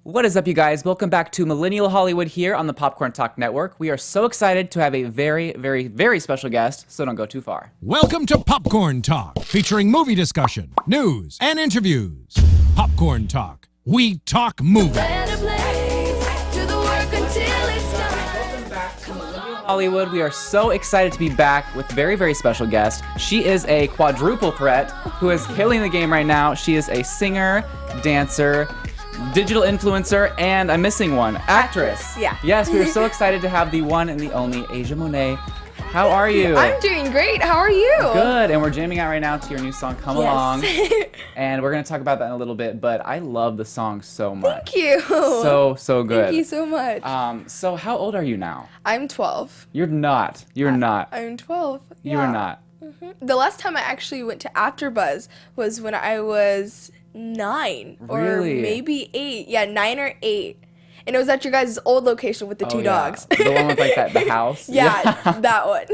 What is up, you guys? Welcome back to Millennial Hollywood here on the Popcorn Talk Network. We are so excited to have a very, very, very special guest, so don't go too far. Welcome to Popcorn Talk, featuring movie discussion, news, and interviews. Popcorn Talk. We talk movie. Hollywood, we are so excited to be back with a very, very special guest. She is a quadruple threat who is killing the game right now. She is a singer, dancer, digital influencer, and I'm missing one, actress. Yeah. Yes, we are so excited to have the one and the only Asia Monet. How are you? I'm doing great. How are you? Good. And we're jamming out right now to your new song, Come Along. And we're going to talk about that in a little bit, but I love the song so much. Thank you. So good. Thank you so much. So how old are you now? I'm 12. You're not. You're not. I'm 12. Yeah. You're not. Mm-hmm. The last time I actually went to AfterBuzz was when I was 9 or Really? maybe 8. Yeah, 9 or 8. And it was at your guys' old location with the two dogs. The one with like the house? Yeah, that one.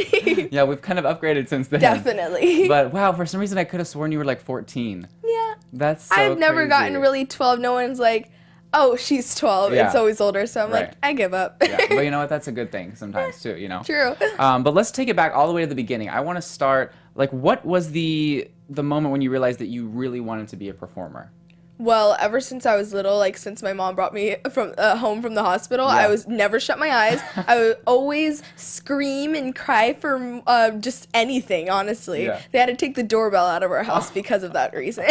Yeah, we've kind of upgraded since then. Definitely. But wow, for some reason I could have sworn you were like 14. Yeah. That's so I've never crazy. gotten really 12. No one's like, oh, she's 12. Yeah. It's always older. So I'm Right. like, I give up. Yeah, but you know what? That's a good thing sometimes too, you know? True. But let's take it back all the way to the beginning. I want to start, like, what was the moment when you realized that you really wanted to be a performer? Well, ever since I was little, like since my mom brought me from home from the hospital, Yeah. I was never shut my eyes. I would always scream and cry for just anything, honestly. Yeah. They had to take the doorbell out of our house because of that reason.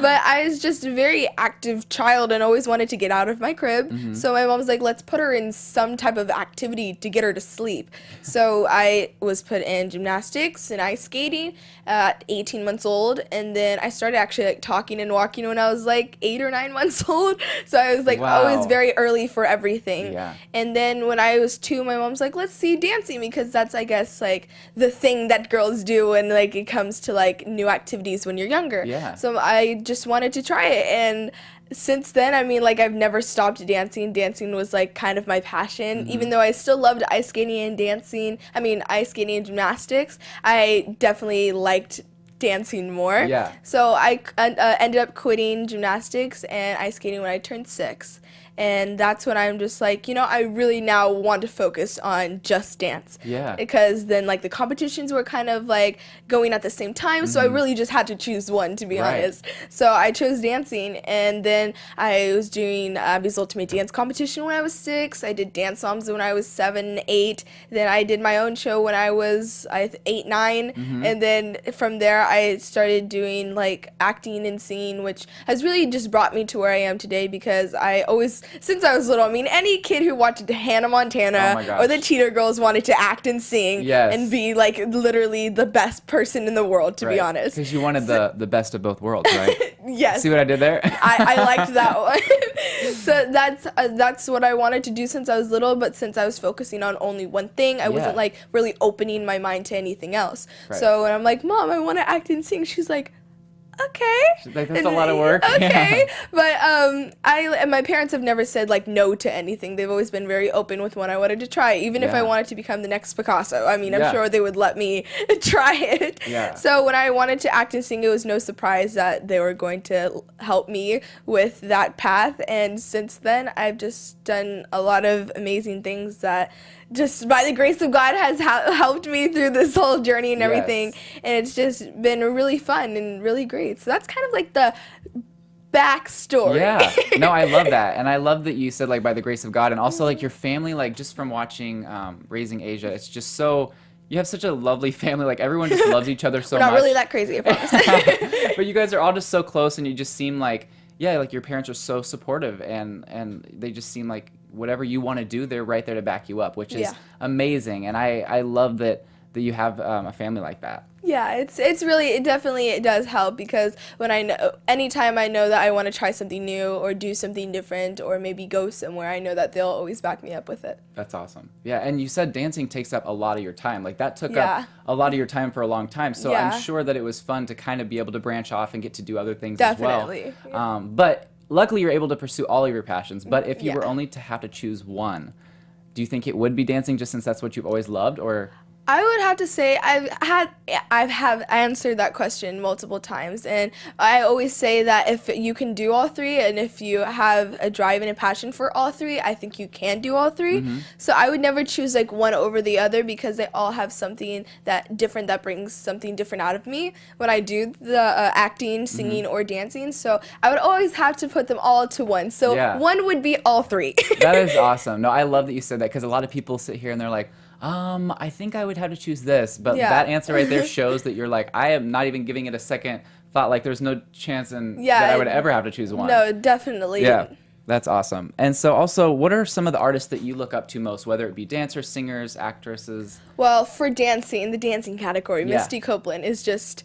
But I was just a very active child and always wanted to get out of my crib. Mm-hmm. So my mom was like, let's put her in some type of activity to get her to sleep. So I was put in gymnastics and ice skating at 18 months old. And then I started actually like talking and walking when I was like 8 or 9 months old. So I was like Wow. always very early for everything. Yeah. And then when I was 2, my mom's like, let's see you dancing, because that's, I guess, like the thing that girls do when like it comes to like new activities when you're younger. Yeah. So I just wanted to try it, and since then, I mean, like, I've never stopped dancing. Dancing was like kind of my passion. Even though I still loved ice skating and ice skating and gymnastics, I definitely liked dancing more. Yeah. So I ended up quitting gymnastics and ice skating when I turned 6. And that's when I'm just like, I really now want to focus on just dance. Yeah. Because then, like, the competitions were kind of, like, going at the same time, so I really just had to choose one, to be Right. honest. So I chose dancing, and then I was doing Abby's Ultimate Dance Competition when I was 6. I did Dance Moms when I was 7, 8. Then I did my own show when I was 8, 9. And then from there, I started doing, like, acting and singing, which has really just brought me to where I am today, because I always, since I was little, I mean, any kid who watched Hannah Oh my Montana gosh. or the Cheater Girls wanted to act and sing Yes. and be, like, literally the best person in the world, to be honest. Because you wanted the best of both worlds, right? Yes. See what I did there? I liked that one. So that's what I wanted to do since I was little, but since I was focusing on only one thing, I wasn't like really opening my mind to anything else. Right. So when I'm like, Mom, I want to act and sing, she's like, okay. Like, that's a lot of work. Okay. Yeah. But and my parents have never said like no to anything. They've always been very open with what I wanted to try, even if I Yeah. wanted to become the next Picasso. I mean, I'm Yeah. sure they would let me try it. Yeah. So when I wanted to act and sing, it was no surprise that they were going to help me with that path. And since then, I've just done a lot of amazing things that just by the grace of God has helped me through this whole journey and Yes. everything. And it's just been really fun and really great. So that's kind of like the backstory. Yeah. No, I love that. And I love that you said, like, by the grace of God. And also, like, your family, like, just from watching Raising Asia, it's just so, you have such a lovely family. Like, everyone just loves each other so We're not much. really that crazy, I promise. But you guys are all just so close, and you just seem like, yeah, like, your parents are so supportive, and they just seem like whatever you want to do, they're right there to back you up, which is Yeah. amazing. And I love that you have a family like that. Yeah, it's really, it does help, because when anytime I know that I want to try something new or do something different or maybe go somewhere, I know that they'll always back me up with it. That's awesome. Yeah, and you said dancing takes up a lot of your time. Like, that took Yeah. up a lot of your time for a long time. So Yeah. I'm sure that it was fun to kind of be able to branch off and get to do other things Definitely. as well. But luckily, you're able to pursue all of your passions. But if you Yeah. were only to have to choose one, do you think it would be dancing, just since that's what you've always loved, or? I would have to say I have answered that question multiple times, and I always say that if you can do all three and if you have a drive and a passion for all three, I think you can do all 3. So I would never choose like one over the other because they all have something that different that brings something different out of me when I do the acting, singing, or dancing. So I would always have to put them all to one. So one would be all 3. That is awesome. No, I love that you said that because a lot of people sit here and they're like, I think I would have to choose this, but that answer right there shows that you're like, I am not even giving it a second thought. Like, there's no chance that I would ever have to choose one. No, definitely. Yeah, that's awesome. And so, also, what are some of the artists that you look up to most, whether it be dancers, singers, actresses? Well, for dancing, the dancing category, Misty Copeland is just,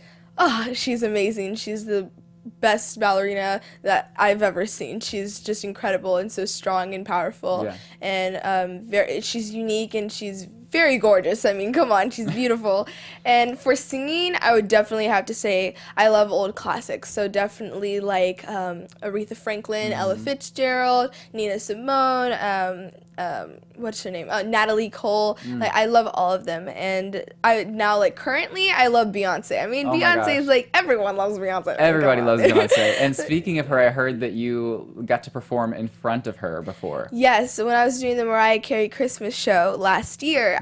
she's amazing. She's the best ballerina that I've ever seen. She's just incredible and so strong and powerful, and she's unique and she's very gorgeous. I mean, come on, she's beautiful. And for singing, I would definitely have to say I love old classics. So definitely like Aretha Franklin, Ella Fitzgerald, Nina Simone, what's her name? Natalie Cole. Like, I love all of them. And I now, like, currently, I love Beyonce. I mean, Beyonce is like, everyone loves Beyonce. Everybody loves Beyonce. And speaking of her, I heard that you got to perform in front of her before. Yes, when I was doing the Mariah Carey Christmas show last year,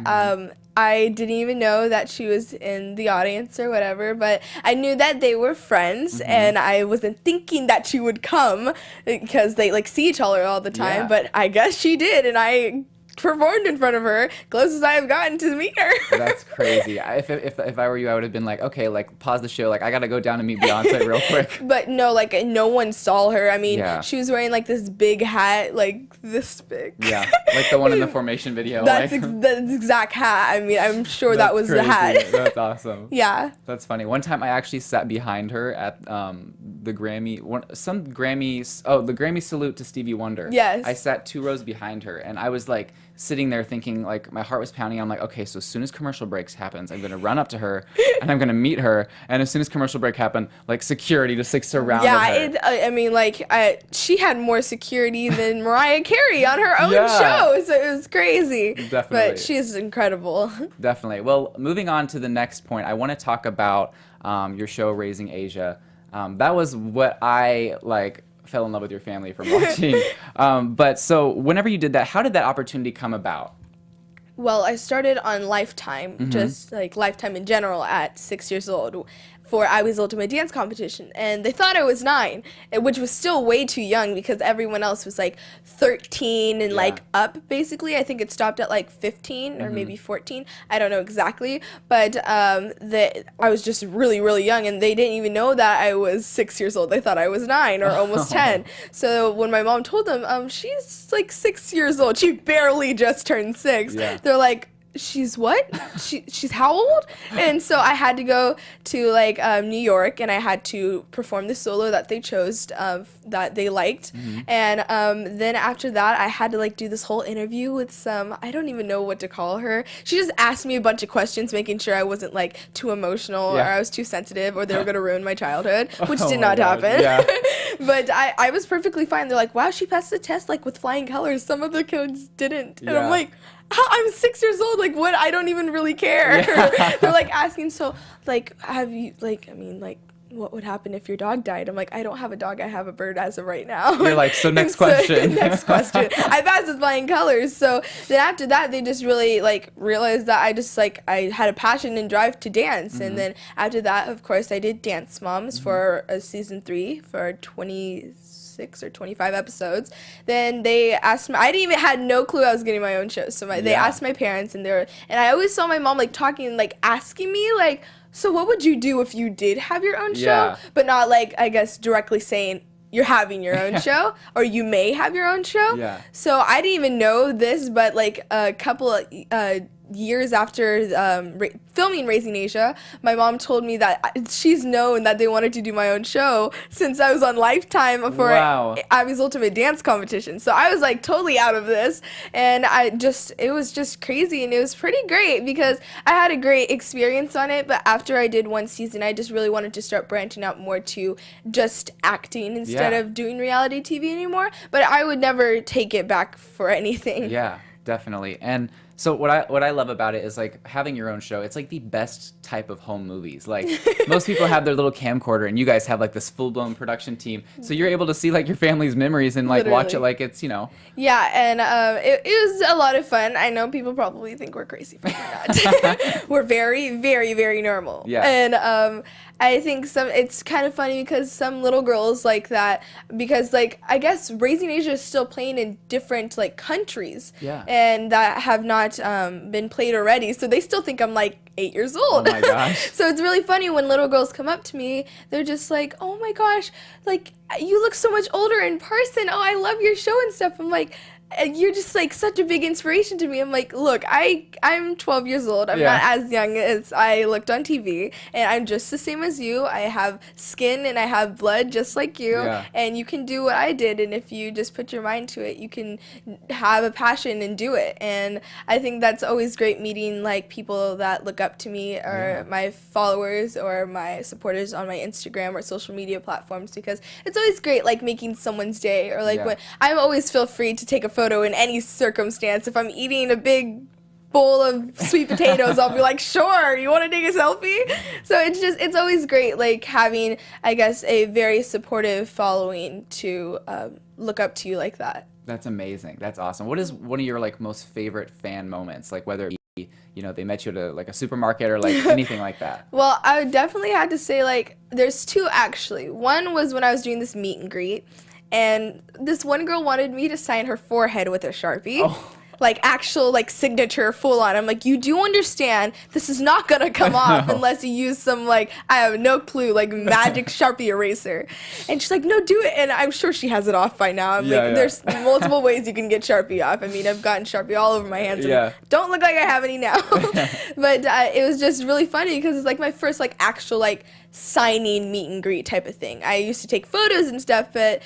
I didn't even know that she was in the audience or whatever, but I knew that they were friends, and I wasn't thinking that she would come because they like see each other all the time, but I guess she did, and I performed in front of her, closest I have gotten to meet her. That's crazy. If I were you, I would have been like, okay, like pause the show, like I gotta go down and meet Beyonce real quick. But no, like no one saw her. I mean, she was wearing like this big hat, like this big. Yeah, like the one in the Formation video. That's the exact hat. I mean, I'm sure that was crazy. the hat. That's awesome. Yeah. That's funny. One time I actually sat behind her at the Grammy, the Grammy salute to Stevie Wonder. Yes. I sat 2 rows behind her, and I was like sitting there thinking, like, my heart was pounding. I'm like, okay, so as soon as commercial breaks happens, I'm gonna run up to her and I'm gonna meet her. And as soon as commercial break happened, like security just like surrounded her. I mean, like she had more security than Mariah Carey on her own show, so it was crazy. Definitely. But she's incredible. Definitely. Well, moving on to the next point, I want to talk about your show, Raising Asia. That was what I fell in love with your family from watching. But so whenever you did that, how did that opportunity come about? Well, I started on Lifetime, just like Lifetime in general at 6 years old for Abby's Ultimate Dance Competition. And they thought I was 9, which was still way too young because everyone else was like 13 and like up, basically. I think it stopped at like 15 or maybe 14. I don't know exactly. But I was just really, really young, and they didn't even know that I was 6 years old. They thought I was 9 or almost 10. So when my mom told them, she's like 6 years old, she barely just turned 6. They're like, she's what? She's how old? And so I had to go to like New York, and I had to perform the solo that they chose that they liked. And then after that, I had to like do this whole interview with some, I don't even know what to call her. She just asked me a bunch of questions, making sure I wasn't like too emotional or I was too sensitive or they were gonna ruin my childhood, which did not happen. But I was perfectly fine. They're like, wow, she passed the test like with flying colors. Some of the kids didn't. And I'm like, I'm 6 years old, like what? I don't even really care. They're like asking, so like have you like, I mean, like what would happen if your dog died? I'm like, I don't have a dog, I have a bird as of right now. You're like, so next question. Next question. I passed with flying colors. So then after that, they just really like realized that I just like, I had a passion and drive to dance. And then after that, of course, I did Dance Moms for season 3 for 26 or 25 episodes. Then they asked me, I didn't even had no clue I was getting my own show. So they asked my parents, and I always saw my mom like talking, like asking me like, so what would you do if you did have your own show? But not like, I guess, directly saying you're having your own show or you may have your own show. So I didn't even know this, but like a couple of years after filming Raising Asia, my mom told me that she's known that they wanted to do my own show since I was on Lifetime for Abby's Ultimate Dance Competition. So I was like totally out of this, and it was just crazy, and it was pretty great because I had a great experience on it. But after I did one season, I just really wanted to start branching out more to just acting instead of doing reality TV anymore. But I would never take it back for anything. Yeah, definitely. And So what I love about it is like having your own show. It's like the best type of home movies. Like most people have their little camcorder, and you guys have like this full blown production team. So you're able to see like your family's memories and like watch it like it's Yeah, and it was a lot of fun. I know people probably think we're crazy, but we're not. We're very, very, very normal. Yeah. And I think it's kind of funny because some little girls like that, because like I guess Raising Asia is still playing in different like countries. Yeah. And that have not been played already, so they still think I'm like 8 years old. Oh my gosh. So it's really funny when little girls come up to me, they're just like, oh my gosh, like you look so much older in person. Oh, I love your show and stuff. I'm like, you're just like such a big inspiration to me. I'm like, look, I'm 12 years old. I'm not as young as I looked on TV, and I'm just the same as you. I have skin and I have blood just like you, and you can do what I did. And if you just put your mind to it, you can have a passion and do it. And I think that's always great, meeting like people that look up to me, or my followers or my supporters on my Instagram or social media platforms, because it's always great like making someone's day, or like when I always feel free to take a photo in any circumstance. If I'm eating a big bowl of sweet potatoes, I'll be like, sure, you want to take a selfie? So it's always great like having, I guess, a very supportive following to look up to you like that. That's amazing. That's awesome. What is one of your like most favorite fan moments? Like whether it be, they met you at like a supermarket or like anything like that. Well, I would definitely have to say like there's two actually. One was when I was doing this meet and greet, and this one girl wanted me to sign her forehead with a Sharpie. Oh. Like actual like signature full on. I'm like, you do understand this is not gonna come off unless you use some like, I have no clue, like magic Sharpie eraser. And she's like, no, do it. And I'm sure she has it off by now. I'm like, there's multiple ways you can get Sharpie off. I mean, I've gotten Sharpie all over my hands. And don't look like I have any now. But it was just really funny because it's like my first like actual like signing meet and greet type of thing. I used to take photos and stuff, but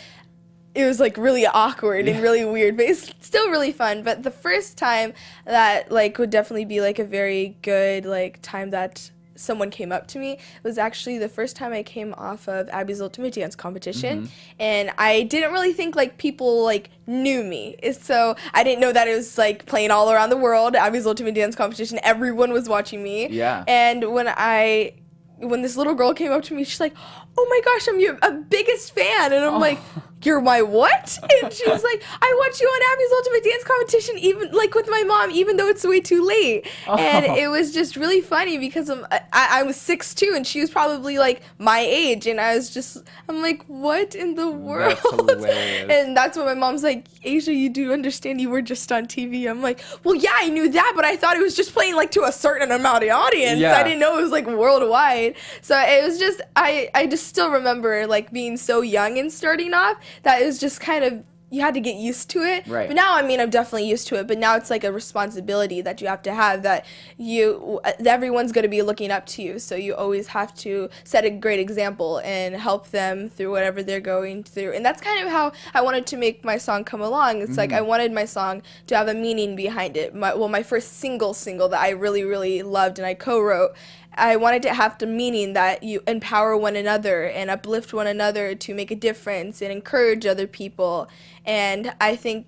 it was like really awkward and really weird, but it's still really fun. But the first time that like would definitely be like a very good like time that someone came up to me was actually the first time I came off of Abby's Ultimate Dance competition, and I didn't really think like people like knew me, so I didn't know that it was like playing all around the world. Abby's Ultimate Dance competition, everyone was watching me. And when this little girl came up to me, she's like, oh my gosh, I'm your biggest fan. And I'm like, you're my what? And she was like, I watch you on Abby's Ultimate Dance competition, even like with my mom, even though it's way too late. And it was just really funny because I was 6'2", and she was probably like my age. And I'm like, what in the world? That's hilarious. And that's when my mom's like, Asia, you do understand you were just on TV. I'm like, well, yeah, I knew that, but I thought it was just playing like to a certain amount of audience. I didn't know it was like worldwide. So it was just, I just still remember like being so young and starting off, that it was just kind of, you had to get used to it. But now, I mean, I'm definitely used to it, but now it's like a responsibility that you have to have, that everyone's going to be looking up to you, so you always have to set a great example and help them through whatever they're going through. And that's kind of how I wanted to make my song come along. It's like I wanted my song to have a meaning behind it. My first single that I really, really loved and I co-wrote, I wanted to have the meaning that you empower one another and uplift one another to make a difference and encourage other people. And I think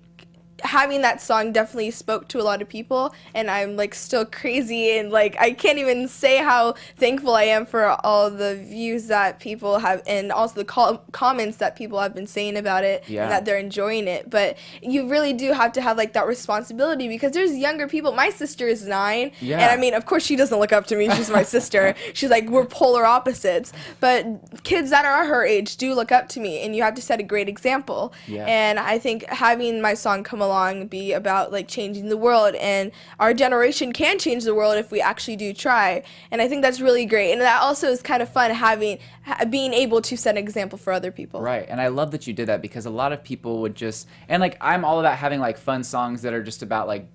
having that song definitely spoke to a lot of people, and I'm like still crazy, and like I can't even say how thankful I am for all the views that people have, and also the comments that people have been saying about it, and that they're enjoying it. But you really do have to have like that responsibility, because there's younger people. My sister is 9, and I mean, of course she doesn't look up to me, she's my sister. She's like, we're polar opposites, but kids that are her age do look up to me, and you have to set a great example. And I think having my song come along be about like changing the world, and our generation can change the world if we actually do try. And I think that's really great, and that also is kind of fun, being able to set an example for other people. Right. And I love that you did that, because a lot of people would just, and like I'm all about having like fun songs that are just about like,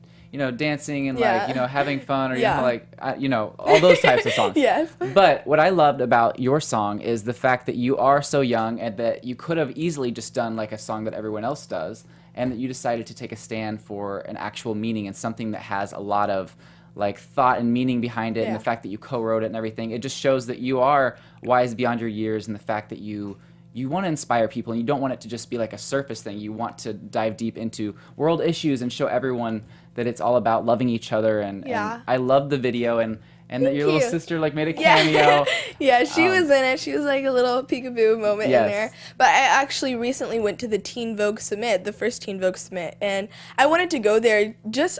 dancing and like, having fun, or like all those types of songs. But what I loved about your song is the fact that you are so young, and that you could have easily just done like a song that everyone else does, and that you decided to take a stand for an actual meaning and something that has a lot of like thought and meaning behind it. And the fact that you co-wrote it and everything, it just shows that you are wise beyond your years, and the fact that you you want to inspire people, and you don't want it to just be like a surface thing. You want to dive deep into world issues and show everyone that it's all about loving each other. And I love the video, and that your little sister like made a cameo. Yeah, she was in it. She was like a little peekaboo moment in there. But I actually recently went to the Teen Vogue Summit, the first Teen Vogue Summit, and I wanted to go there just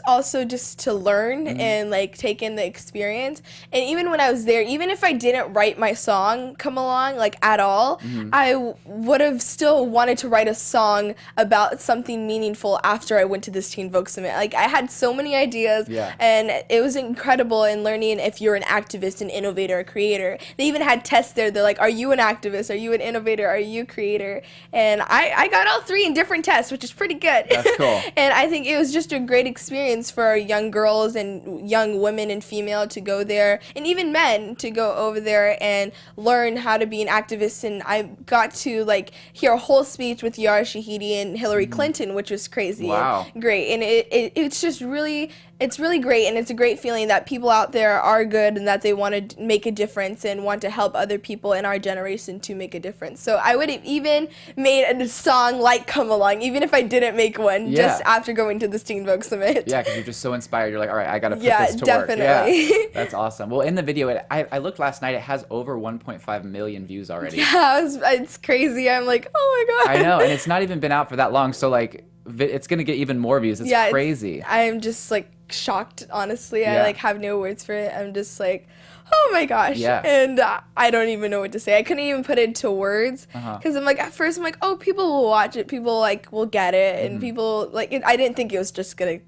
to learn and like take in the experience. And even when I was there, even if I didn't write my song Come Along like at all, I would have still wanted to write a song about something meaningful after I went to this Teen Vogue Summit. Like I had so many ideas, and it was incredible in learning if you're an activist, an innovator, a creator. They even had tests there. They're like, are you an activist? Are you an innovator? Are you a creator? And I got all three in different tests, which is pretty good. That's cool. And I think it was just a great experience for young girls and young women and female to go there, and even men to go over there and learn how to be an activist. And I got to like hear a whole speech with Yara Shahidi and Hillary Clinton, which was crazy and great. And it's just really, it's really great, and it's a great feeling that people out there are good and that they want to make a difference and want to help other people in our generation to make a difference. So I would have even made a song like Come Along, even if I didn't make one, just after going to the Teen Vogue Summit. Yeah, because you're just so inspired. You're like, all right, I got to put this to work. Definitely. Yeah, that's awesome. Well, in the video, I looked last night, it has over 1.5 million views already. Yeah, it's crazy. I'm like, oh my God. I know, and it's not even been out for that long, so like, it's going to get even more views. It's crazy. I'm just like shocked, honestly. I like have no words for it. I'm just like, oh my gosh. And I don't even know what to say. I couldn't even put it into words because I'm like, at first I'm like, oh, people will watch it, people like will get it, and people like it. I didn't think it was just gonna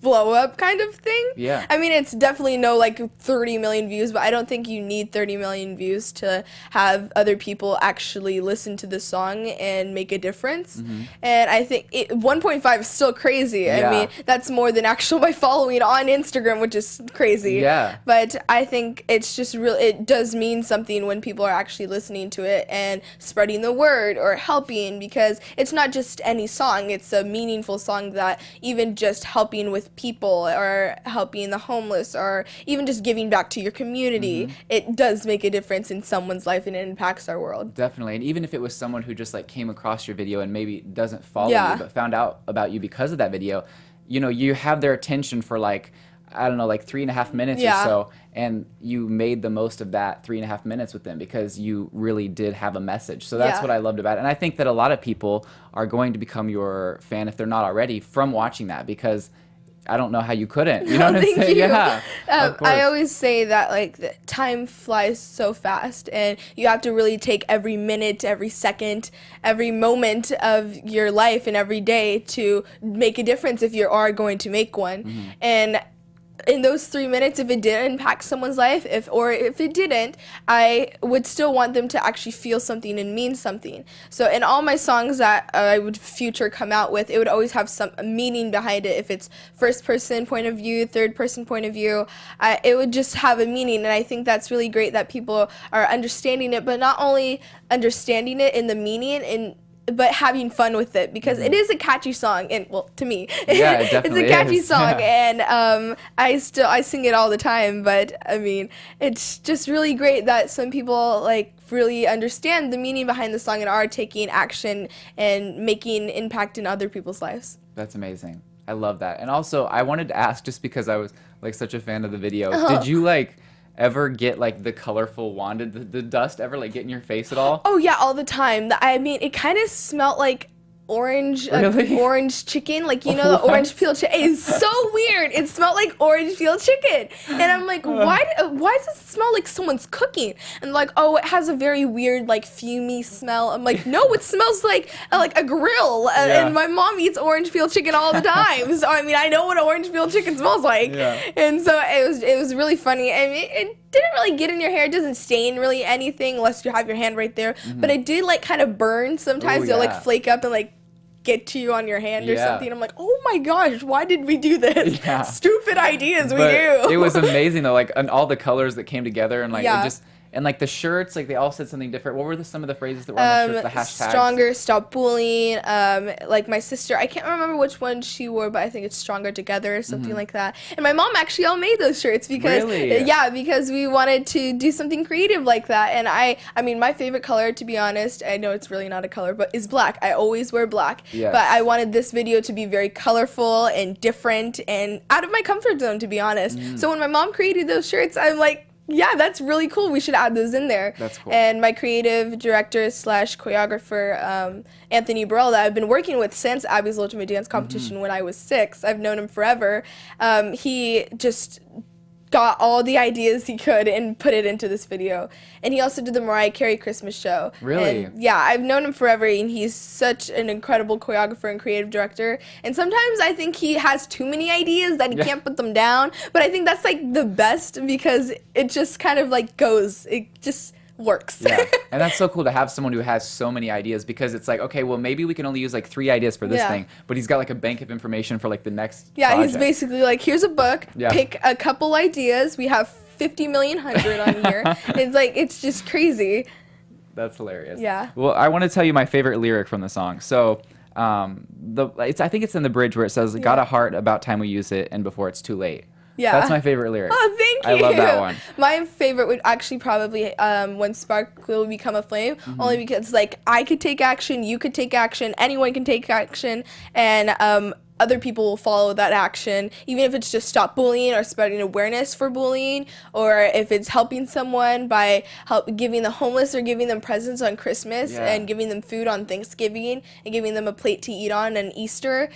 blow up kind of thing. Yeah. I mean, it's definitely no like 30 million views, but I don't think you need 30 million views to have other people actually listen to the song and make a difference. And I think 1.5 is still crazy. I mean, that's more than actual my following on Instagram, which is crazy. Yeah. But I think it's just real. It does mean something when people are actually listening to it and spreading the word or helping, because it's not just any song. It's a meaningful song that even just helping with people or helping the homeless or even just giving back to your community, it does make a difference in someone's life and it impacts our world. Definitely. And even if it was someone who just like came across your video and maybe doesn't follow you but found out about you because of that video, you know, you have their attention for like, I don't know, like 3.5 minutes or so, and you made the most of that 3.5 minutes with them because you really did have a message. So that's what I loved about it. And I think that a lot of people are going to become your fan if they're not already from watching that, because I don't know how you couldn't. You know what I'm saying? Yeah. I always say that like the time flies so fast, and you have to really take every minute, every second, every moment of your life and every day to make a difference if you are going to make one. And in those 3 minutes, if it didn't impact someone's life, if it didn't, I would still want them to actually feel something and mean something. So in all my songs that I would future come out with, it would always have some meaning behind it. If it's first person point of view, third person point of view, it would just have a meaning. And I think that's really great that people are understanding it, but not only understanding it in the meaning, but having fun with it, because it is a catchy song, and well, to me, it's a catchy song, and I sing it all the time. But I mean, it's just really great that some people like really understand the meaning behind the song and are taking action and making impact in other people's lives. That's amazing. I love that. And also, I wanted to ask, just because I was like such a fan of the video, did you like ever get like the colorful wand? Did the dust ever like get in your face at all? Oh yeah, all the time. I mean, it kind of smelled like orange orange chicken, like, you know, the orange peel chicken. It's so weird. It smelled like orange peel chicken, and I'm like, why does it smell like someone's cooking? And like, oh, it has a very weird like fumey smell. I'm like, no, it smells like a grill, and my mom eats orange peel chicken all the time. So I mean, I know what orange peel chicken smells like. And so it was really funny. I mean, it didn't really get in your hair. It doesn't stain really anything unless you have your hand right there, but it did like kind of burn sometimes. They'll like flake up and like get to you on your hand or something. I'm like, oh my gosh, why did we do this? Stupid ideas we do. It was amazing though, like, and all the colors that came together, and like And like the shirts, like they all said something different. What were some of the phrases that were on the shirts, the hashtags? Stronger, stop bullying. Like my sister, I can't remember which one she wore, but I think it's stronger together or something like that. And my mom actually all made those shirts because because we wanted to do something creative like that. And I mean, my favorite color, to be honest, I know it's really not a color, but is black. I always wear black. Yes. But I wanted this video to be very colorful and different and out of my comfort zone, to be honest. So when my mom created those shirts, I'm like, yeah, that's really cool. We should add those in there. That's cool. And my creative director / choreographer, Anthony Burrell, that I've been working with since Abby's Ultimate Dance Competition when I was 6. I've known him forever. He just got all the ideas he could and put it into this video. And he also did the Mariah Carey Christmas show. Really? And yeah, I've known him forever, and he's such an incredible choreographer and creative director. And sometimes I think he has too many ideas that he can't put them down. But I think that's like the best because it just kind of like goes. It just works. Yeah, and that's so cool to have someone who has so many ideas because it's like, okay, well, maybe we can only use like 3 ideas for this thing, but he's got like a bank of information for like the next project. He's basically like, here's a book, pick a couple ideas. We have 50 million hundred on here. It's like, it's just crazy. That's hilarious. Yeah. Well, I want to tell you my favorite lyric from the song. So, I think it's in the bridge where it says, "Got a heart, about time we use it, and before it's too late." Yeah. That's my favorite lyric. Oh, thank you. I love that one. My favorite would actually probably When Spark Will Become a Flame, only because like I could take action, you could take action, anyone can take action, and other people will follow that action, even if it's just stop bullying or spreading awareness for bullying, or if it's helping someone by giving the homeless or giving them presents on Christmas and giving them food on Thanksgiving and giving them a plate to eat on Easter.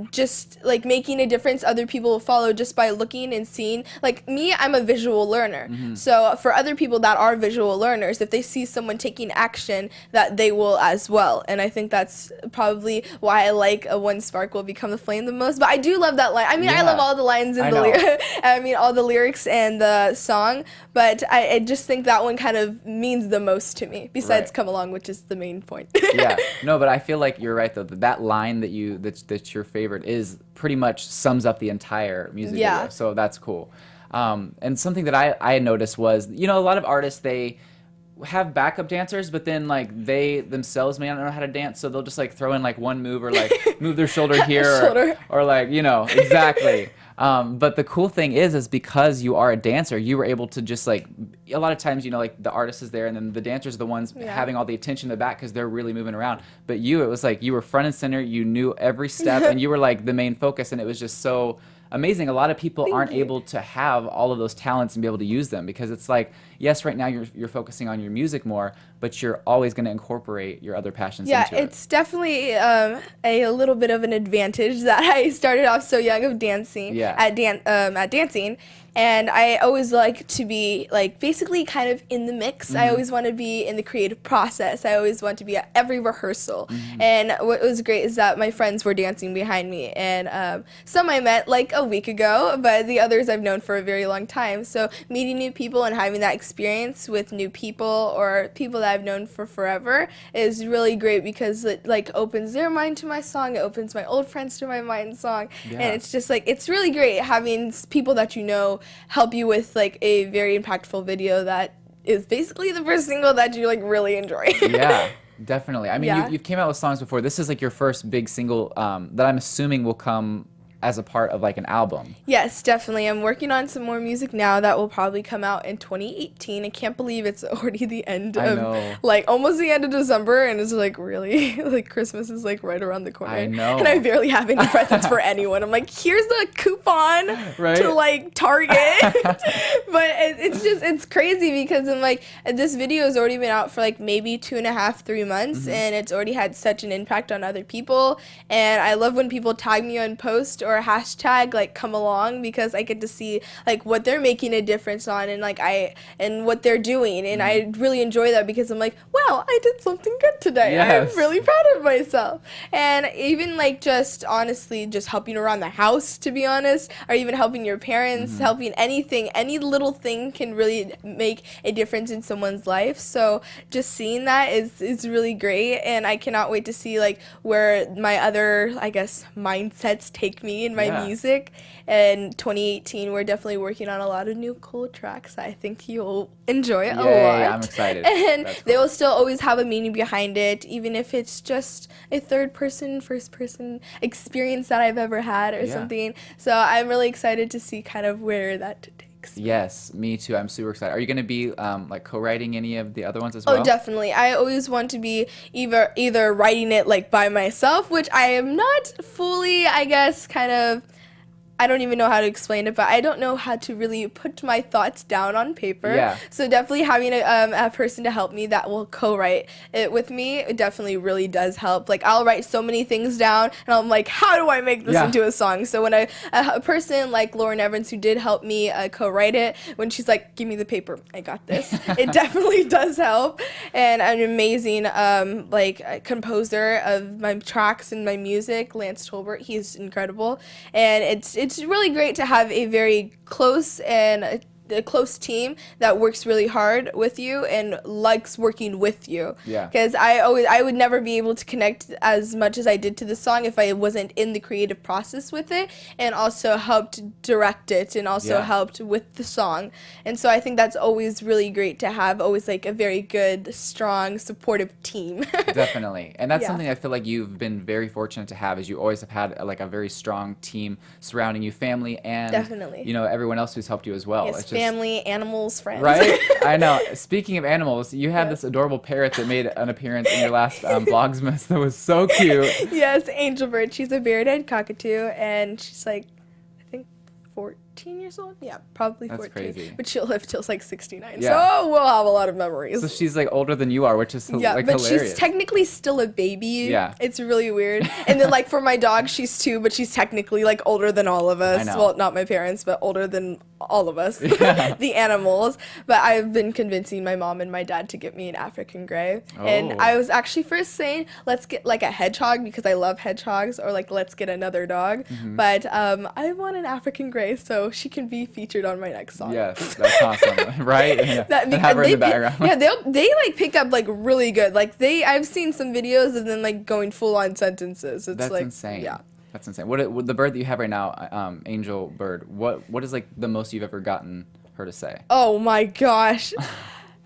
Just like making a difference, other people will follow just by looking and seeing. Like me, I'm a visual learner. So for other people that are visual learners, if they see someone taking action, that they will as well. And I think that's probably why I like When Spark Will Become the Flame the most. But I do love that line. I mean, I love all the lines in all the lyrics and the song, but I just think that one kind of means the most to me, besides Come Along, which is the main point. No, but I feel like you're right though. That line that's your favorite is pretty much sums up the entire music video. So that's cool. And something that I noticed was, a lot of artists, they have backup dancers, but then like they themselves may not know how to dance, so they'll just like throw in like one move or like move their shoulder here or like exactly. But the cool thing is because you are a dancer, you were able to just like, a lot of times, like the artist is there and then the dancers are the ones having all the attention in the back because they're really moving around. But it was like you were front and center, you knew every step and you were like the main focus, and it was just so amazing. A lot of people aren't able to have all of those talents and be able to use them because it's like, yes, right now you're focusing on your music more, but you're always going to incorporate your other passions into it. Yeah, it's definitely a little bit of an advantage that I started off so young of dancing at dancing. And I always like to be like basically kind of in the mix. I always want to be in the creative process. I always want to be at every rehearsal. And what was great is that my friends were dancing behind me. And some I met like a week ago, but the others I've known for a very long time. So meeting new people and having that experience with new people or people that I've known for forever is really great because it like opens their mind to my song. It opens my old friends to my mind song. And it's just like, it's really great having people that help you with like a very impactful video that is basically the first single that you like really enjoy. Yeah, definitely. I mean, you've came out with songs before. This is like your first big single that I'm assuming will come as a part of like an album. Yes, definitely. I'm working on some more music now that will probably come out in 2018. I can't believe it's already the end of like almost the end of December, and it's like really like Christmas is like right around the corner. I know. And I barely have any presents for anyone. I'm like, here's the coupon to like Target. But it's crazy because I'm like, this video has already been out for like maybe 2.5, 3 months, and it's already had such an impact on other people. And I love when people tag me on post or hashtag like Come Along because I get to see like what they're making a difference on and like and what they're doing, and I really enjoy that because I'm like, wow, I did something good today. I'm really proud of myself. And even like just honestly just helping around the house, to be honest, or even helping your parents, helping anything, any little thing can really make a difference in someone's life. So just seeing that is really great, and I cannot wait to see like where my other, I guess, mindsets take me me and my music. And 2018, we're definitely working on a lot of new cool tracks. I think you'll enjoy it a lot. I'm excited. And That's they cool. will still always have a meaning behind it, even if it's just a third person, first person experience that I've ever had or something. So I'm really excited to see kind of where that takes me. Yes, me too. I'm super excited. Are you going to be like co-writing any of the other ones as well? Oh, definitely. I always want to be either writing it like by myself, which I am not fully, I guess, kind of. I don't even know how to explain it, but I don't know how to really put my thoughts down on paper. Yeah. So definitely having a person to help me that will co-write it with me, it definitely really does help. Like, I'll write so many things down, and I'm like, how do I make this into a song? So when a person like Lauren Evans, who did help me co-write it, when she's like, give me the paper, I got this, it definitely does help. And an amazing composer of my tracks and my music, Lance Tolbert, he's incredible. And it's really great to have a very close and a close team that works really hard with you and likes working with you. Yeah. Because I would never be able to connect as much as I did to the song if I wasn't in the creative process with it, and also helped direct it and also helped with the song. And so I think that's always really great to have, always like a very good, strong, supportive team. Definitely. And that's something I feel like you've been very fortunate to have, is you always have had like a very strong team surrounding you, family, and Definitely. everyone else who's helped you as well. Yes, It's just, family, animals, friends. right? I know. Speaking of animals, you had this adorable parrot that made an appearance in your last Vlogsmas that was so cute. Yes, Angel Bird. She's a bearded cockatoo, and she's like, I think 14 years old? Yeah, probably 14. That's crazy. But she'll live till like 69. Yeah. So we'll have a lot of memories. So she's like older than you are, which is Yeah, like but hilarious. she's technically still a baby. Yeah. It's really weird. And then like for my dog, she's 2, but she's technically like older than all of us. I know. Well, not my parents, but older than all of us, the animals. But I've been convincing my mom and my dad to get me an African gray. And Oh. I was actually first saying, let's get like a hedgehog because I love hedgehogs, or like let's get another dog. But I want an African gray so she can be featured on my next song. Yes, that's awesome, right? Yeah. That, And have her in the they background. Yeah, they like pick up like really good. Like I've seen some videos of them like going full on sentences. It's That's like insane. Yeah. That's insane. What the bird that you have right now, Angel Bird? What is like the most you've ever gotten her to say? Oh my gosh.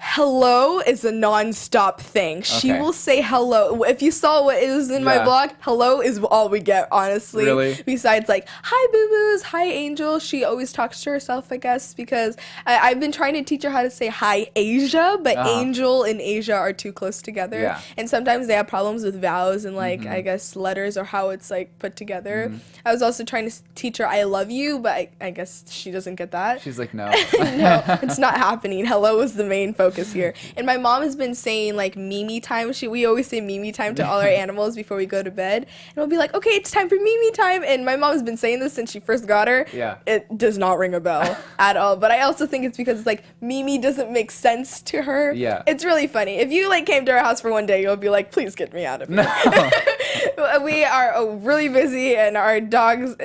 Hello is a non-stop thing. She Okay. will say hello. If you saw what it was in my Yeah. vlog, hello is all we get, honestly. Really? Besides like, hi boo-boos, hi Angel. She always talks to herself, I guess, because I've been trying to teach her how to say hi Asia, but Angel and Asia are too close together. Yeah. And sometimes they have problems with vowels and like, I guess, letters or how it's like put together. I was also trying to teach her I love you, but I guess she doesn't get that. She's like, no. No, it's not happening. Hello is the main focus here. And my mom has been saying like Mimi time. We always say Mimi time to all our animals before we go to bed. And we'll be like, okay, it's time for Mimi time. And my mom has been saying this since she first got her. Yeah. It does not ring a bell at all. But I also think it's because it's like Mimi doesn't make sense to her. Yeah. It's really funny. If you like came to our house for one day, you'll be like, please get me out of here. No. We are really busy, and our dogs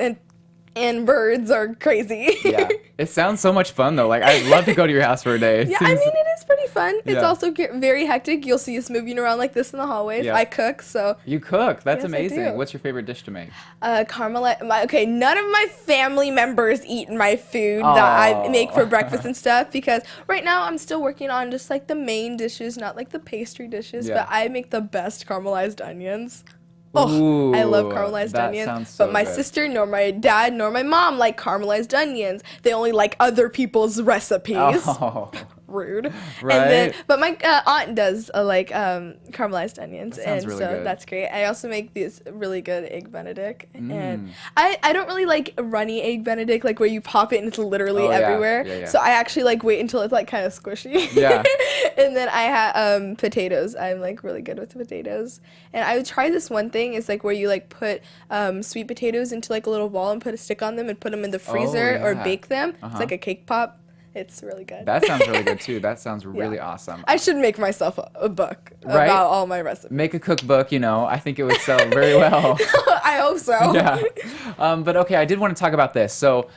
and birds are crazy. Yeah. It sounds so much fun though. Like, I'd love to go to your house for a day. It Yeah, I seems- mean, it is pretty fun. It's Yeah. also very hectic. You'll see us moving around like this in the hallways. Yeah. I cook, so You cook. That's Yes, I amazing. do. What's your favorite dish to make? okay, none of my family members eat my food that I Aw. make for breakfast and stuff, because right now I'm still working on just like the main dishes, not like the pastry dishes, Yeah. but I make the best caramelized onions. Oh, I love Ooh, caramelized that onions. sounds so But my good. sister, nor my dad, nor my mom like caramelized onions. They only like other people's recipes. Oh. Rude. Right. And then, but my aunt does like caramelized onions, That sounds and really so good. that's great. I also make these really good egg Benedict, Mm. and I don't really like a runny egg Benedict, like where you pop it and it's literally Oh, yeah. everywhere. Yeah, yeah. So I actually like wait until it's like kind of squishy. Yeah. And then I have potatoes. I'm like really good with potatoes, and I would try this one thing. It's like where you like put sweet potatoes into like a little ball and put a stick on them and put them in the freezer or yeah. bake them. It's like a cake pop. It's really good. That sounds really good too. That sounds really awesome. I should make myself a book Right? about all my recipes. Make a cookbook, I think it would sell very well. I hope so. Yeah. But okay, I did want to talk about this. So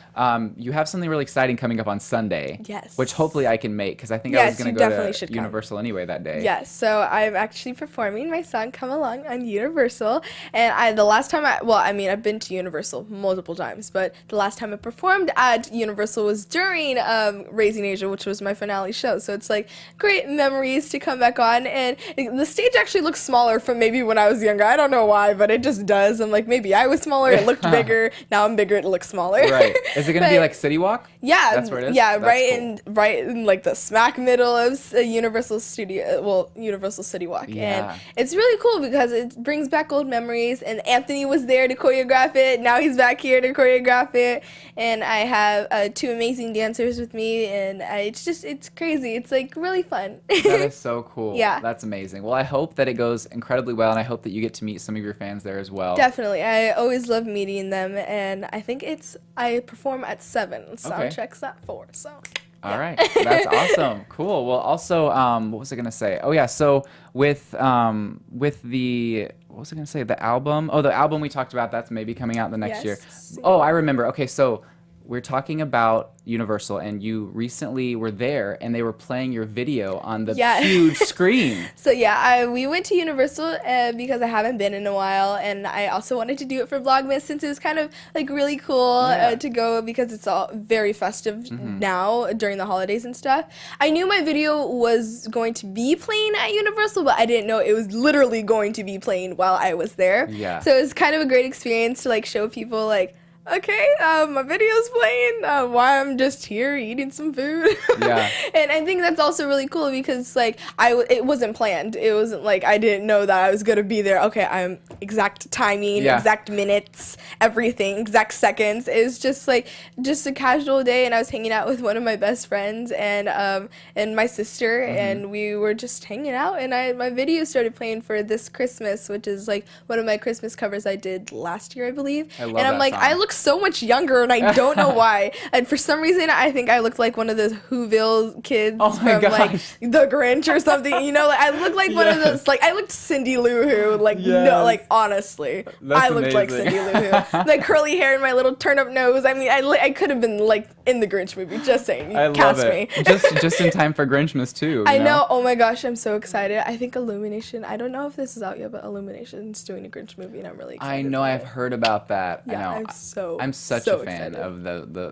you have something really exciting coming up on Sunday. Yes. Which hopefully I can make, because I think I Yes, was going you to go definitely to should come. Universal anyway that day. Yes, so I'm actually performing my song "Come Along" on Universal, and the last time I've been to Universal multiple times, but the last time I performed at Universal was during Raising Asia, which was my finale show. So it's like great memories to come back on, and the stage actually looks smaller from maybe when I was younger. I don't know why, but it just does. I'm like, maybe I was smaller, it looked bigger. Now I'm bigger, it looks smaller. Right. Is it going to be like City Walk? Yeah, That's where it is? Yeah, That's right in like the smack middle of Universal City Walk. Yeah. And it's really cool because it brings back old memories, and Anthony was there to choreograph it. Now he's back here to choreograph it, and I have 2 amazing dancers with me, and it's crazy. It's like really fun. That is so cool. Yeah. That's amazing. Well, I hope that it goes incredibly well, and I hope that you get to meet some of your fans there as well. Definitely. I always love meeting them, and I think I perform at 7. Sound Okay. checks at 4, so. All right, that's awesome. Cool. Well, also, what was I gonna say? Oh yeah, so with the what was I gonna say? The album. Oh, the album we talked about. That's maybe coming out the next year. Yes. Oh, I remember. Okay, so we're talking about Universal, and you recently were there, and they were playing your video on the Yeah. huge screen. So yeah, we went to Universal because I haven't been in a while, and I also wanted to do it for Vlogmas since it was kind of like really cool Yeah. to go because it's all very festive now during the holidays and stuff. I knew my video was going to be playing at Universal, but I didn't know it was literally going to be playing while I was there. Yeah. So it was kind of a great experience to like show people like, okay, my video's playing while I'm just here eating some food. Yeah. And I think that's also really cool because like it wasn't planned. It wasn't like I didn't know that I was gonna be there. Okay, I'm exact timing, Yeah. exact minutes, everything, exact seconds. It's just like just a casual day, and I was hanging out with one of my best friends and my sister, and we were just hanging out. And my video started playing for This Christmas, which is like one of my Christmas covers I did last year, I believe. I love and I'm that like, song. I look so much younger, and I don't know why. And for some reason, I think I looked like one of those Whoville kids Oh my from like gosh. The Grinch or something. Like I look like one of those. Like I looked Cindy Lou Who. Like no, Yes. like honestly, That's I looked like amazing. Cindy Lou Who. Like curly hair and my little turnip nose. I mean, I could have been like in the Grinch movie. Just saying, I love cast it. me. just in time for Grinchmas too. I you know. Oh my gosh, I'm so excited. I think Illumination. I don't know if this is out yet, but Illumination's doing a Grinch movie, and I'm really excited. I know. about I've it. heard about that. Yeah, I know. I'm I'm such so a fan excited. of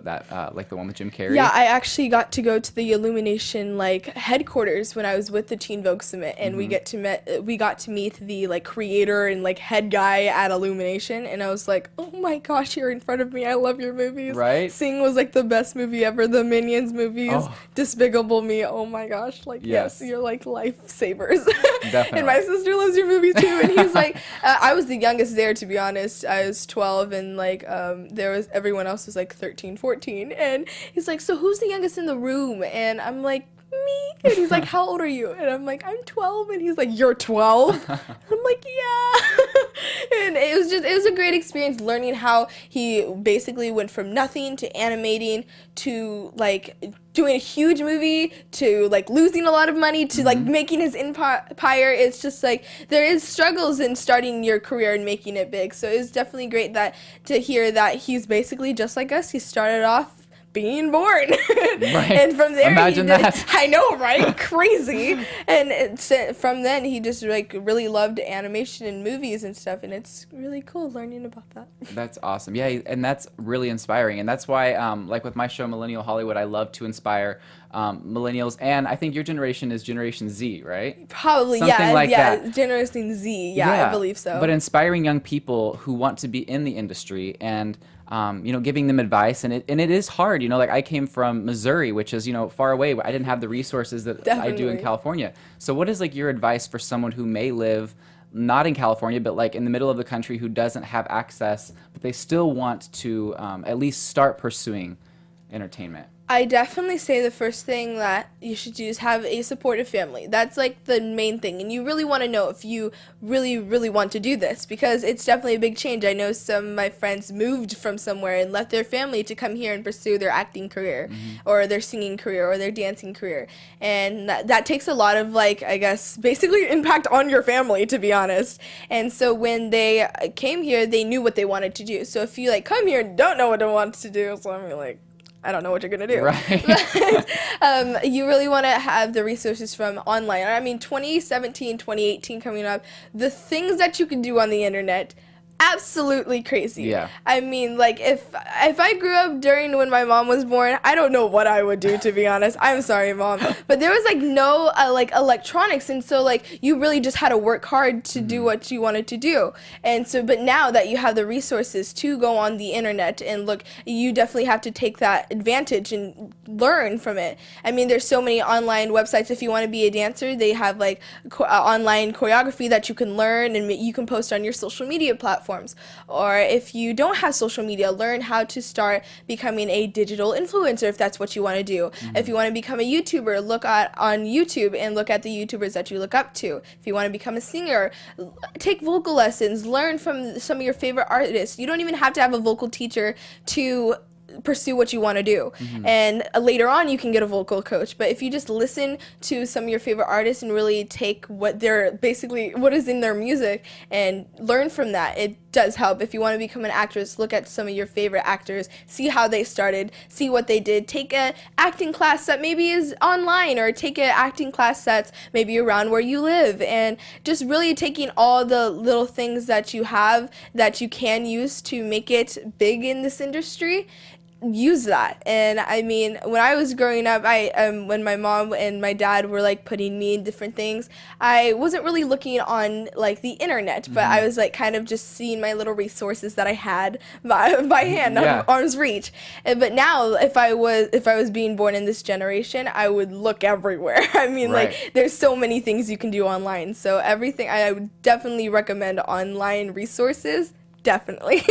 that like the one with Jim Carrey. Yeah, I actually got to go to the Illumination like headquarters when I was with the Teen Vogue Summit, and we got to meet the like creator and like head guy at Illumination, and I was like, oh my gosh, you're in front of me. I love your movies. Right? Sing was like the best movie ever. The Minions movies, Oh. Despicable Me. Oh my gosh, like yes, Yes. you're like lifesavers. Definitely. And my sister loves your movies too, and he's like, I was the youngest there, to be honest. I was 12, and like there was everyone else was like 13, 14, and he's like, so who's the youngest in the room? And I'm like, me. And he's like, how old are you? And I'm like, I'm 12. And he's like, you're 12? And I'm like, yeah. And it was a great experience learning how he basically went from nothing to animating to like doing a huge movie to like losing a lot of money to like making his empire. It's just like there is struggles in starting your career and making it big. So it's definitely great to hear that he's basically just like us. He started off being born. Right. And from there, Imagine that. I know, right? Crazy. And from then, he just like really loved animation and movies and stuff, and it's really cool learning about that. That's awesome. Yeah, and that's really inspiring. And that's why, like with my show, Millennial Hollywood, I love to inspire millennials. And I think your generation is Generation Z, right? Probably, Something yeah, like yeah. that. Generation Z, yeah, I believe so. But inspiring young people who want to be in the industry and giving them advice, and it is hard. Like I came from Missouri, which is far away. I didn't have the resources that I do in Definitely. California. So what is like your advice for someone who may live not in California, but like in the middle of the country, who doesn't have access, but they still want to at least start pursuing entertainment? I definitely say the first thing that you should do is have a supportive family. That's like the main thing. And you really want to know if you really, really want to do this, because it's definitely a big change. I know some of my friends moved from somewhere and left their family to come here and pursue their acting career or their singing career or their dancing career. And that takes a lot of, like, I guess, basically impact on your family, to be honest. And so when they came here, they knew what they wanted to do. So if you, like, come here and don't know what you want to do, so I'm like, I don't know what you're going to do. Right. But you really want to have the resources from online. I mean, 2017, 2018 coming up, the things that you can do on the internet, absolutely crazy. Yeah. I mean, like, if I grew up during when my mom was born, I don't know what I would do, to be honest. I'm sorry, Mom. But there was, like, no, like, electronics. And so, like, you really just had to work hard to do what you wanted to do. And so, but now that you have the resources to go on the internet and look, you definitely have to take that advantage and learn from it. I mean, there's so many online websites. If you want to be a dancer, they have, like, online choreography that you can learn and you can post on your social media platforms. Or if you don't have social media, learn how to start becoming a digital influencer if that's what you want to do. If you want to become a YouTuber, look on YouTube and look at the YouTubers that you look up to. If you want to become a singer, take vocal lessons, learn from some of your favorite artists. You don't even have to have a vocal teacher to pursue what you want to do. And later on you can get a vocal coach, but if you just listen to some of your favorite artists and really take what they're basically what is in their music and learn from that, it does help. If you want to become an actress, look at some of your favorite actors, see how they started, see what they did, take a acting class that maybe is online, or take an acting class that's maybe around where you live, and just really taking all the little things that you have that you can use to make it big in this industry, use that. And I mean, when I was growing up, when my mom and my dad were, like, putting me in different things, I wasn't really looking on, like, the internet, but I was, like, kind of just seeing my little resources that I had by hand, on arm's reach. But now, if I was being born in this generation, I would look everywhere. I mean, like, there's so many things you can do online. So everything, I would definitely recommend online resources. Definitely.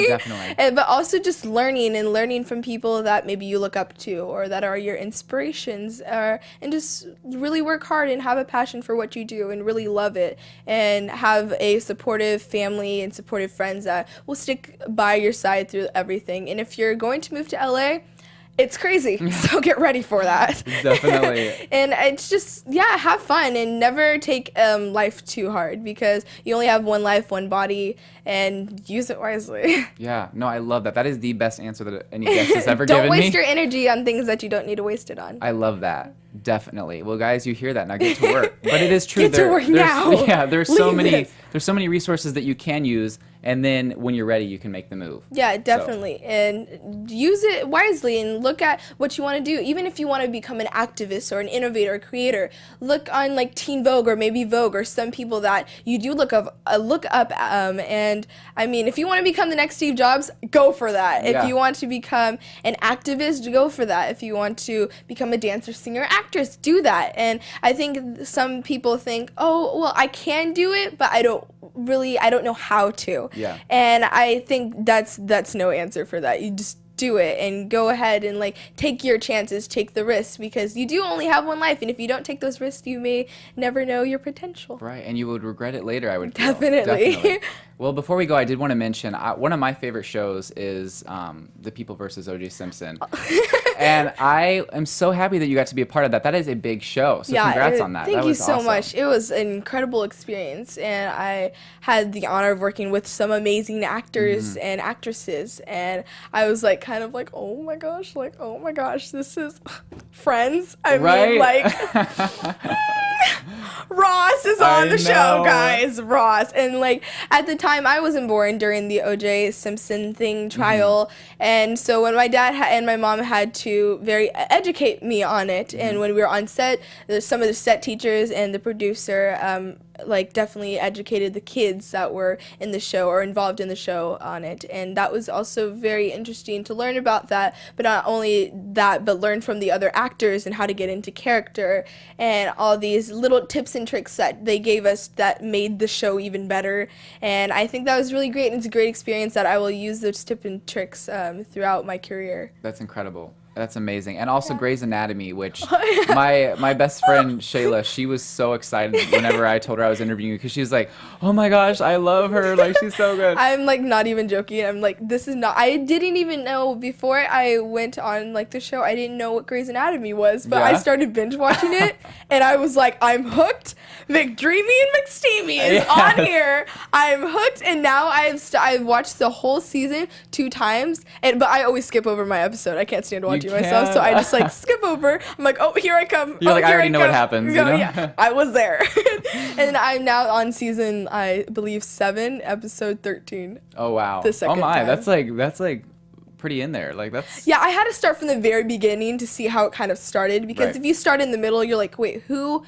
But also just learning from people that maybe you look up to or that are your inspirations, and just really work hard and have a passion for what you do and really love it, and have a supportive family and supportive friends that will stick by your side through everything. And if you're going to move to LA, it's crazy, so get ready for that. Definitely. And it's just, have fun and never take life too hard, because you only have one life, one body, and use it wisely. Yeah, no, I love that. That is the best answer that any guest has ever given me. Don't waste your energy on things that you don't need to waste it on. I love that. Definitely. Well, guys, you hear that. Now get to work. But it is true. Get to work now. Yeah, there's so Leave many this. there's so many resources that you can use, and then when you're ready, you can make the move. Yeah, definitely. And use it wisely and look at what you want to do. Even if you want to become an activist or an innovator or creator, look on, like, Teen Vogue or maybe Vogue or some people that you do look up and I mean, if you want to become the next Steve Jobs, go for that. Yeah. If you want to become an activist, go for that. If you want to become a dancer, singer, actress, do that. And I think some people think, oh, well, I can do it, but I don't know how to. Yeah. And I think that's no answer for that. You just do it and go ahead and, like, take your chances, take the risks, because you do only have one life, and if you don't take those risks, you may never know your potential. Right, and you would regret it later, I would feel. Definitely. Well, before we go, I did want to mention one of my favorite shows is The People versus OJ Simpson. And I am so happy that you got to be a part of that. That is a big show, so congrats on that. Thank you was so awesome. much. It was an incredible experience, and I had the honor of working with some amazing actors and actresses, and I was, like, kind of like, oh my gosh, this is Friends. I mean, like, Ross is on the show, guys. Ross. And, like, at the time, I wasn't born during the OJ Simpson trial, and so when my dad and my mom had to educate me on it, and when we were on set, some of the set teachers and the producer like, definitely educated the kids that were in the show or involved in the show on it, and that was also very interesting to learn about that. But not only that, but learn from the other actors and how to get into character, and all these little tips and tricks that they gave us that made the show even better. And I think that was really great, and it's a great experience that I will use those tips and tricks throughout my career. That's incredible. That's amazing. And also Grey's Anatomy, which my best friend Shayla, she was so excited whenever I told her I was interviewing you because she was like, oh my gosh, I love her. Like, she's so good. I'm like not even joking. I'm like, this is not, I didn't even know before I went on like the show, I didn't know what Grey's Anatomy was, but I started binge watching it and I was like, I'm hooked. McDreamy and McSteamy is on here. I'm hooked, and now I've watched the whole season 2 times, but I always skip over my episode. I can't stand watching myself, so I just like skip over. I'm like, oh, here I come. You're like, I already know what happens. You know? Yeah, I was there. And I'm now on season, I believe 7, episode 13. Oh wow. The second time. That's like pretty in there. Like that's. Yeah, I had to start from the very beginning to see how it kind of started, because if you start in the middle, you're like, wait, who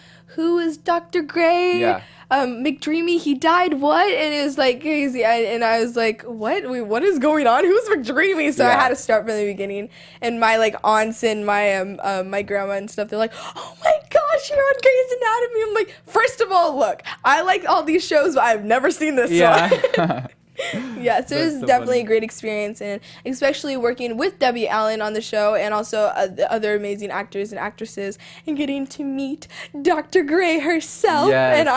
is Dr. Gray? Yeah. McDreamy, he died, what? And it was like crazy. And I was like, what? Wait, what is going on? Who's McDreamy? So I had to start from the beginning. And my like aunts and my grandma and stuff, they're like, oh my gosh, you're on Grey's Anatomy. I'm like, first of all, look, I like all these shows, but I've never seen this one. Yeah, so it was definitely a great experience, and especially working with Debbie Allen on the show, and also the other amazing actors and actresses, and getting to meet Dr. Gray herself. Yes. And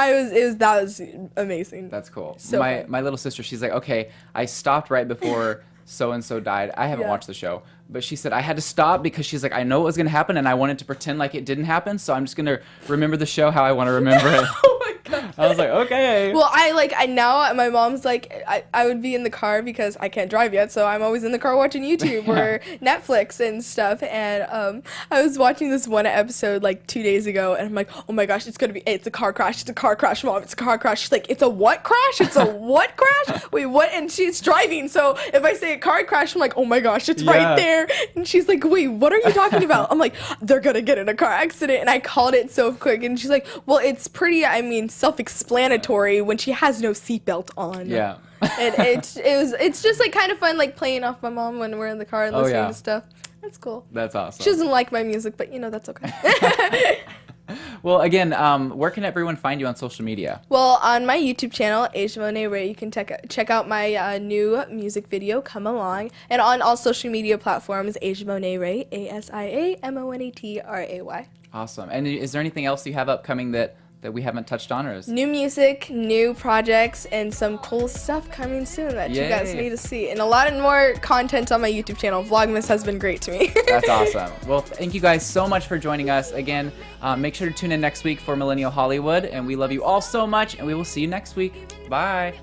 that was amazing. That's cool. So my little sister, she's like, okay, I stopped right before so and so died. I haven't watched the show, but she said I had to stop because she's like, I know what was gonna happen, and I wanted to pretend like it didn't happen, so I'm just gonna remember the show how I want to remember it. Oh my god. I was like, okay. Well, I now my mom's like, I would be in the car because I can't drive yet, so I'm always in the car watching YouTube or Netflix and stuff. And I was watching this one episode like 2 days ago, and I'm like, oh my gosh, it's a car crash, mom, it's a car crash. She's like, it's a what crash? It's a what crash? Wait, what? And she's driving, so if I say a car crash, I'm like, oh my gosh, it's right there. And she's like, wait, what are you talking about? I'm like, they're gonna get in a car accident, and I called it so quick. And she's like, well, it's pretty, self-explanatory when she has no seatbelt on. Yeah. And it's just like kind of fun, like playing off my mom when we're in the car and listening to stuff. That's cool. That's awesome. She doesn't like my music, but that's okay. Well, again, where can everyone find you on social media? Well, on my YouTube channel, Asia Monet Ray, you can check out my new music video, Come Along. And on all social media platforms, Asia Monet Ray, ASIAMONATRAY. Awesome. And is there anything else you have upcoming that we haven't touched on? Or is... New music, new projects, and some cool stuff coming soon that you guys need to see. And a lot more content on my YouTube channel. Vlogmas has been great to me. That's awesome. Well, thank you guys so much for joining us. Again, make sure to tune in next week for Millennial Hollywood. And we love you all so much, and we will see you next week. Bye.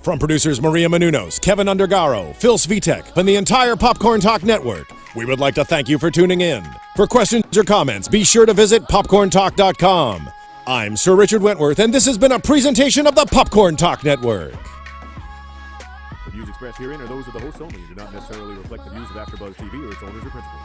From producers Maria Menounos, Kevin Undergaro, Phil Svitek, and the entire Popcorn Talk Network, we would like to thank you for tuning in. For questions or comments, be sure to visit popcorntalk.com. I'm Sir Richard Wentworth, and this has been a presentation of the Popcorn Talk Network. The views expressed herein are those of the hosts only and do not necessarily reflect the views of AfterBuzz TV or its owners or principals.